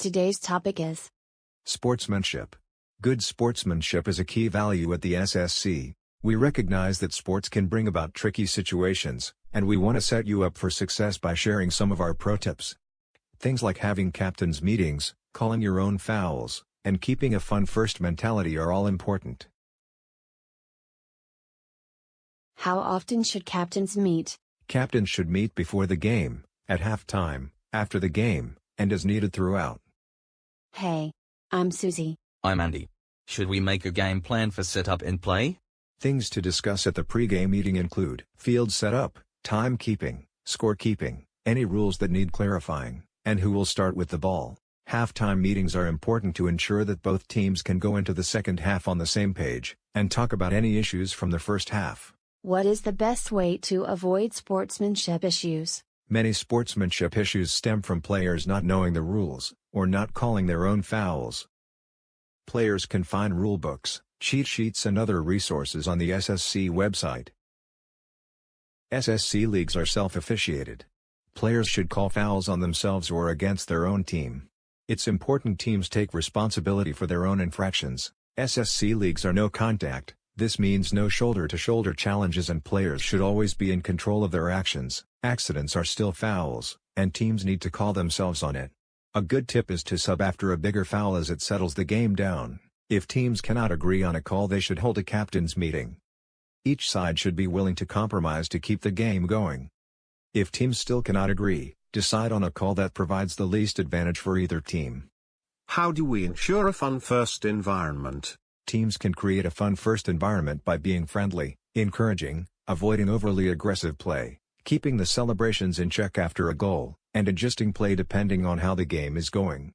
Today's topic is Sportsmanship. Good sportsmanship is a key value at the SSC. We recognize that sports can bring about tricky situations, and we want to set you up for success by sharing some of our pro tips. Things like having captain's meetings, calling your own fouls, and keeping a fun-first mentality are all important. how often should captains meet? Captains should meet before the game, at halftime, after the game, and as needed throughout. Hey, I'm Susie. I'm Andy. Should we make a game plan for setup and play? Things to discuss at the pre-game meeting include field setup, timekeeping, scorekeeping, any rules that need clarifying, and who will start with the ball. Halftime meetings are important to ensure that both teams can go into the second half on the same page, and talk about any issues from the first half. What is the best way to avoid sportsmanship issues? Many sportsmanship issues stem from players not knowing the rules, or not calling their own fouls. Players can find rulebooks, cheat sheets and other resources on the SSC website. SSC leagues are self-officiated. Players should call fouls on themselves or against their own team. It's important teams take responsibility for their own infractions. SSC leagues are no contact. This means no shoulder-to-shoulder challenges and players should always be in control of their actions. Accidents are still fouls, and teams need to call themselves on it. A good tip is to sub after a bigger foul as it settles the game down. If teams cannot agree on a call, they should hold a captain's meeting. Each side should be willing to compromise to keep the game going. If teams still cannot agree, decide on a call that provides the least advantage for either team. How do we ensure a fun-first environment? Teams can create a fun-first environment by being friendly, encouraging, avoiding overly aggressive play, keeping the celebrations in check after a goal, and adjusting play depending on how the game is going.